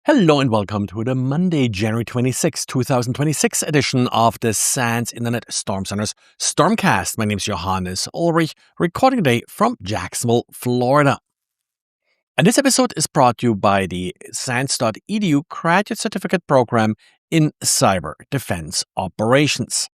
Hello and welcome to the Monday, January 26, 2026 edition of the SANS Internet Storm Center's Stormcast. My name is Johannes Ulrich, recording today from Jacksonville, Florida. And this episode is brought to you by the SANS.edu Graduate Certificate Program in Cyber Defense Operations.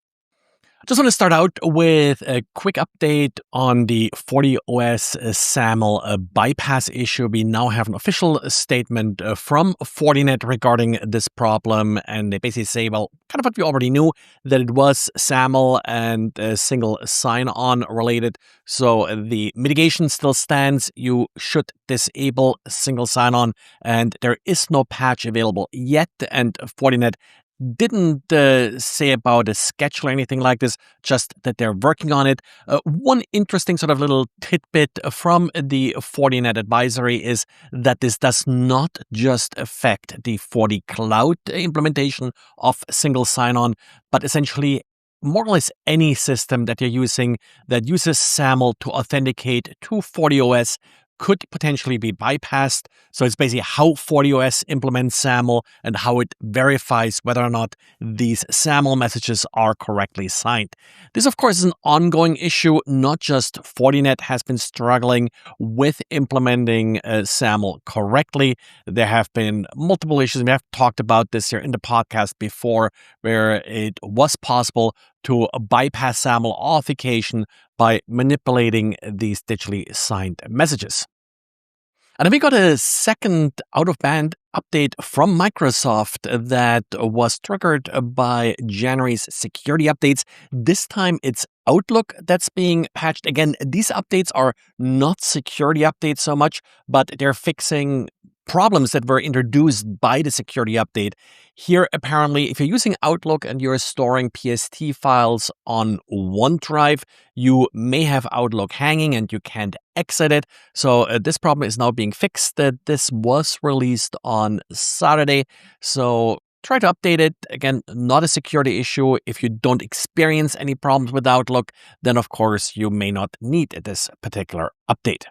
I just want to start out with a quick update on the FortiOS SAML bypass issue. We now have an official statement from Fortinet regarding this problem, and they basically say, well, kind of what we already knew, that it was SAML and single sign-on related. So the mitigation still stands. You should disable single sign-on, and there is no patch available yet, and Fortinet didn't say about a schedule or anything like this, just that they're working on it. One interesting sort of little tidbit from the Fortinet advisory is that this does not just affect the FortiCloud implementation of single sign-on, but essentially more or less any system that you're using that uses SAML to authenticate to FortiOS could potentially be bypassed. So it's basically how FortiOS implements SAML and how it verifies whether or not these SAML messages are correctly signed. This, of course, is an ongoing issue. Not just Fortinet has been struggling with implementing SAML correctly. There have been multiple issues. We have talked about this here in the podcast before, where it was possible to bypass SAML authentication by manipulating these digitally signed messages. And then we got a second out-of-band update from Microsoft that was triggered by January's security updates. This time it's Outlook that's being patched. Again, these updates are not security updates so much, but they're fixing problems that were introduced by the security update. Here, apparently, if you're using Outlook and you're storing PST files on OneDrive, you may have Outlook hanging and you can't exit it. So this problem is now being fixed. This was released on Saturday. So try to update it. Again, not a security issue. If you don't experience any problems with Outlook, then of course you may not need this particular update.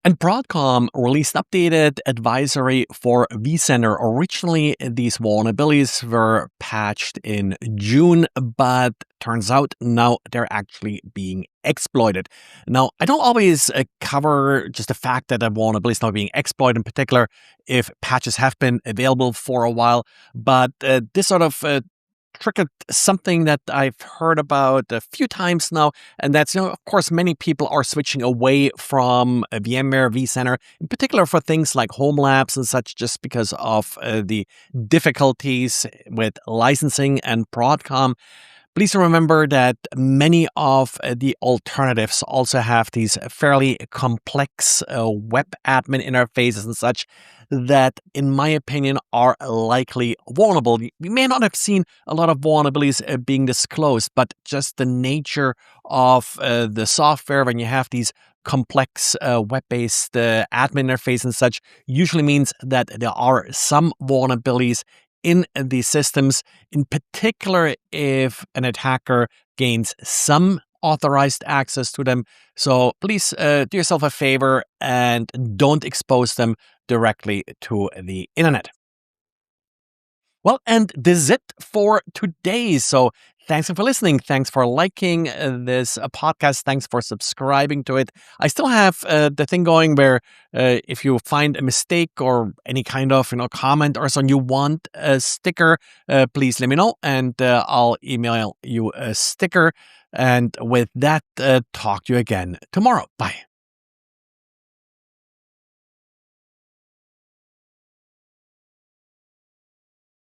And Broadcom released updated advisory for vCenter. Originally, these vulnerabilities were patched in June, but turns out now they're actually being exploited. Now, I don't always cover just the fact that a vulnerability is now being exploited, in particular if patches have been available for a while, but this sort of triggered something that I've heard about a few times now, and that's, of course, many people are switching away from VMware vCenter, in particular for things like home labs and such, just because of the difficulties with licensing and Broadcom. Please remember that many of the alternatives also have these fairly complex web admin interfaces and such that, in my opinion, are likely vulnerable. We may not have seen a lot of vulnerabilities being disclosed, but just the nature of the software when you have these complex web-based admin interface and such usually means that there are some vulnerabilities in these systems, in particular if an attacker gains some authorized access to them. So please do yourself a favor and don't expose them directly to the internet. Well, and this is it for today. So thanks for listening. Thanks for liking this podcast. Thanks for subscribing to it. I still have the thing going where if you find a mistake or any kind of comment or so, and you want a sticker, please let me know and I'll email you a sticker. And with that, talk to you again tomorrow. Bye.